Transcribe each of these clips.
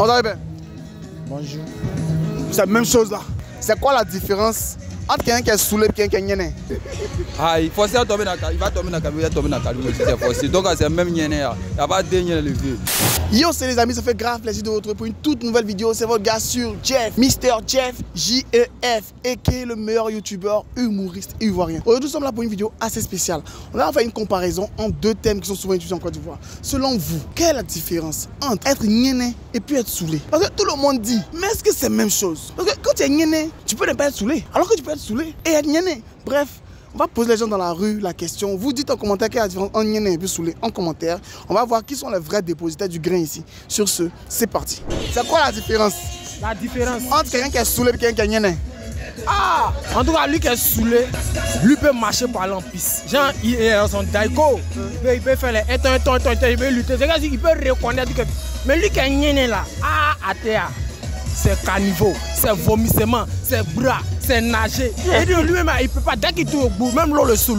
On va bien. Bonjour. C'est la même chose là. C'est quoi la différence entre quelqu'un qui est saoulé et quelqu'un qui est gêné? Ah, il faut tomber dans la il va tomber dans la il va tomber dans la c'est forcé. Donc c'est même gêné. Il n'y a pas de gêné le vieux. Yo, c'est les amis, ça fait grave plaisir de vous retrouver pour une toute nouvelle vidéo. C'est votre gars sur Jeff, Mr. Jeff, J-E-F, et le meilleur youtubeur humoriste ivoirien. Aujourd'hui, nous sommes là pour une vidéo assez spéciale. On va faire une comparaison entre deux thèmes qui sont souvent utilisés en Côte d'Ivoire. Selon vous, quelle est la différence entre être gêné et puis être saoulé? Parce que tout le monde dit, mais est-ce que c'est la même chose? Parce que quand tu es gêné, tu peux ne pas être saoulé, alors que tu peux être saoulé et être gêné. Bref. On va poser les gens dans la rue la question. Vous dites en commentaire quelle est la différence entre gêné et puis saoulé en commentaire. On va voir qui sont les vrais dépositaires du grain ici. Sur ce, c'est parti. C'est quoi la différence? La différence entre quelqu'un qui est saoulé et quelqu'un qui est gêné? Ah, en tout cas, lui qui est saoulé, lui peut marcher par l'empisse. Genre, il est dans son daiko. Il peut faire les il peut lutter. Il peut reconnaître que. Mais lui qui est gêné là, à terre, c'est caniveau, c'est vomissement, c'est bras, c'est nager. Et lui-même, il peut pas, dès qu'il tourne au bout, même l'eau le saoule.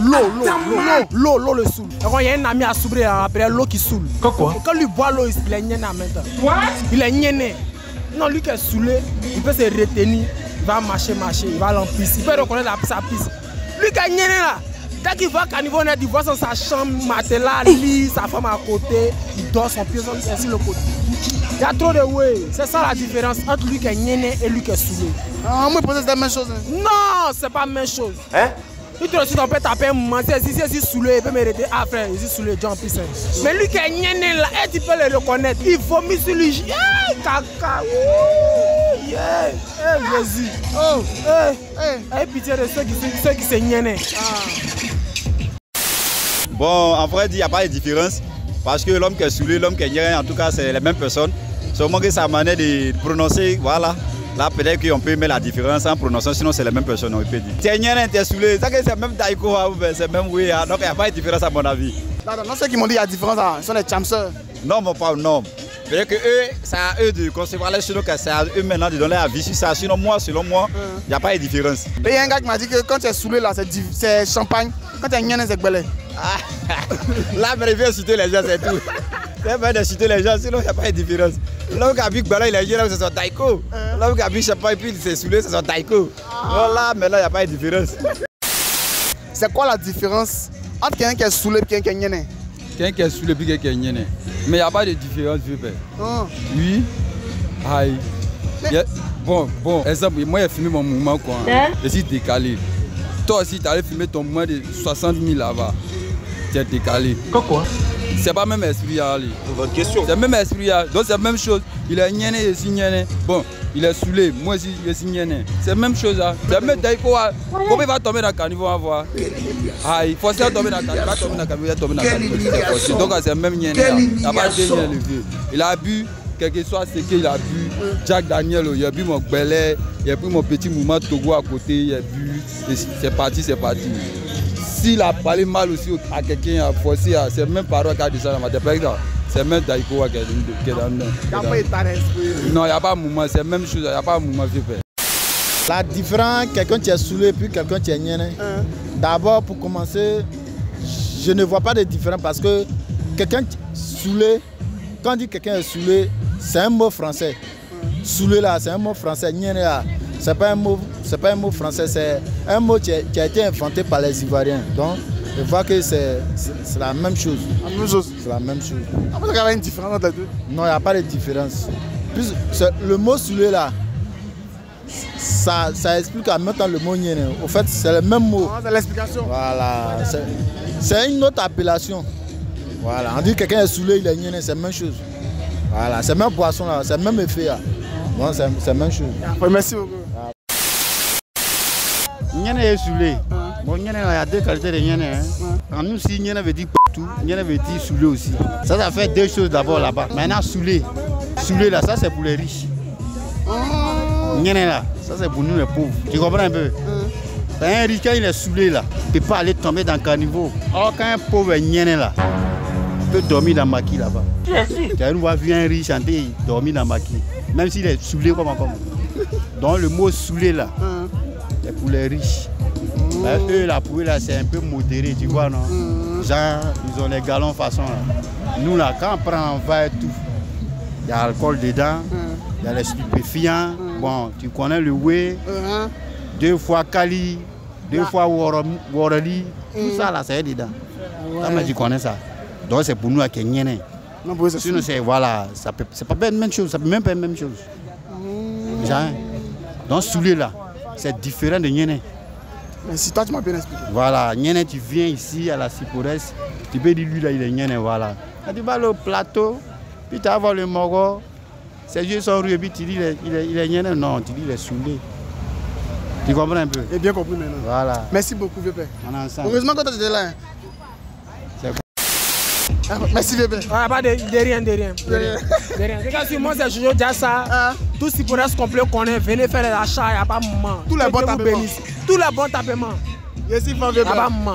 L'eau le saoule. Quand il y a un ami à soubrer, après l'eau qui saoule. Quoi? Quand lui boit l'eau, il est gêné en même temps. What? Il est gêné. Non, lui qui est saoulé, il peut se retenir, il va marcher, il va à l'empisse, il peut reconnaître sa piste. Lui qui est gêné là, dès qu'il voit caniveau net, il voit dans sa chambre, matelas, lit, sa femme à côté, il dort son pied sur le côté. Il y a trop de way. C'est ça la différence entre lui qui est gêné et lui qui est saoulé. Ah, moi, je pense que c'est la même chose. Hein. Non, c'est pas la même chose. Hein? Il te reçoit, on peut taper un moment. Si je suis saoulé, il peut me dire, ah frère, je suis saoulé, John Pissé. Mais lui qui est gêné là, tu peux le reconnaître. Il vomit sur lui. Yeah, caca. Yeah. Jésus. Oh. Aie pitié de ceux qui sont gênés. Bon, en vrai, il n'y a pas de différence. Parce que l'homme qui est saoulé, l'homme qui est gêné, en tout cas, c'est les mêmes personnes. Seulement que sa manière de prononcer, voilà. Là, peut-être qu'on peut mettre la différence en prononçant, sinon c'est les mêmes personnes, on peut dire. Tu es gêné, tu es saoulé, c'est même daiko, c'est même oui, donc il n'y a pas de différence à mon avis. Non, ceux qui m'ont dit qu'il y a différence, ce sont les chamseurs. Non, mon pas, non. Peut-être que eux, c'est à eux de concevoir les choses, c'est à eux maintenant de donner la vie sur ça. Sinon, moi, selon moi, il n'y a pas de différence. Il y a un gars qui m'a dit que quand tu es saoulé, là, c'est champagne. Quand tu es gêné, c'est belé. Là, mais il vient citer les gens, c'est tout. C'est bien de citer les gens, sinon il n'y a pas de différence. L'homme qui a vu que il est gêné, c'est son taïko. L'homme qui a vu champagne, puis il s'est saoulé, c'est son taïko. Voilà, mais là, il n'y a pas de différence. C'est quoi la différence entre quelqu'un qui est saoulé et quelqu'un qui est gêné? Quelqu'un qui est saoulé et quelqu'un qui est gêné. Mais il n'y a pas de différence, vieux père. Oui. Aïe. Bon, exemple, moi j'ai filmé mon mouvement quoi. Je suis décalé. Toi aussi, tu allais filmer ton mouvement de 60 000 là-bas. Tu es décalé. Quoi? C'est pas même esprit à aller. Votre question. C'est même esprit à. Donc c'est la même chose. Il est gêné, je suis gêné. Bon, il est saoulé, moi aussi je suis gêné. C'est la même chose. C'est même daiko. Comment il va tomber dans le caniveau, on va voir. Ah, il faut tomber dans le caniveau, il va tomber dans le caniveau, il va tomber dans le caniveau. Donc c'est même gêné. Il n'y a pas de gêné le vieux. Il a bu, quel que soit ce qu'il a bu. Jack Daniel, il a bu mon belé, il a pris mon petit mouvement Togo à côté, il a bu. C'est parti. S'il a parlé mal aussi à quelqu'un, à forcer, c'est même parole qui a dit ça dans ma tête. C'est même Daiko qui est dans le. Non, il n'y a pas de mouvement, c'est la même chose, il n'y a pas de mouvement. La différence, quelqu'un qui est saoulé puis quelqu'un qui est gêné. D'abord, pour commencer, je ne vois pas de différence parce que quelqu'un saoulé, quand on dit quelqu'un est saoulé, c'est un mot français. Saoulé là, c'est un mot français. Gêné là, c'est pas un mot français, c'est un mot qui a été inventé par les Ivoiriens. Donc, je vois que c'est la même chose. La même chose. C'est la même chose. Après, il y a une différence entre les deux. Non, il n'y a pas de différence. Plus, le mot saoulé là, ça explique en même temps le mot gêné. Au fait, c'est le même mot. C'est l'explication. Voilà. C'est une autre appellation. Voilà. On dit que quelqu'un est saoulé, il est gêné, c'est la même chose. Voilà. C'est la même boisson là, c'est le même effet là. Bon, c'est la même chose. Merci beaucoup. Gêné est saoulé. Bon, gêné, il y a deux qualités de gêné. En nous, si gêné veut dire tout, gêné veut dire saoulé aussi. Ça fait deux choses d'abord là-bas. Maintenant, saoulé là, ça c'est pour les riches. Gêné là, ça c'est pour nous les pauvres. Tu comprends un peu? Un riche, quand il est saoulé là, il ne peut pas aller tomber dans le caniveau. Or, quand un pauvre est gêné là, il peut dormir dans le maquis là-bas. Tu as une fois vu un riche chanter, dormir dans le maquis. Même s'il est saoulé comme. Donc le mot saoulé là, c'est pour les riches. Ben, eux là, pour eux là, c'est un peu modéré, tu vois non? Genre, ils ont les galons façon là. Nous là, quand on prend un verre et tout, il y a alcool dedans, il y a les stupéfiants. Bon, tu connais le Wé, 2 fois Kali, 2 fois Worali. Tout ça là, c'est dedans. Mais tu connais ça. Donc c'est pour nous à Kenyane. Sinon, c'est voilà, c'est pas la même chose, ça peut même pas la même chose. Donc celui-là, c'est différent de Nyene. Mais si toi tu m'as bien expliqué. Voilà, Nyene, tu viens ici à la Cypresse, tu peux dire lui là, il est Nyene, voilà. Quand tu vas au plateau, puis tu vas voir le Mogo, ses yeux sont rouges, puis tu dis il est Nyene, non, tu dis il est saoulé. Tu comprends un peu? J'ai bien compris maintenant. Voilà. Merci beaucoup, vieux père. On est ensemble. Heureusement que toi tu étais là. Merci bébé. Ah, pas de rien. Regarde, si moi c'est Jojo Diassa, tout ce qui pourrait se complet connaît, venez faire les achats, il n'y a pas de moment. Tous les bons tapements. Tous les bons tapements. Je suis fan bébé. Il n'y a pas de moment.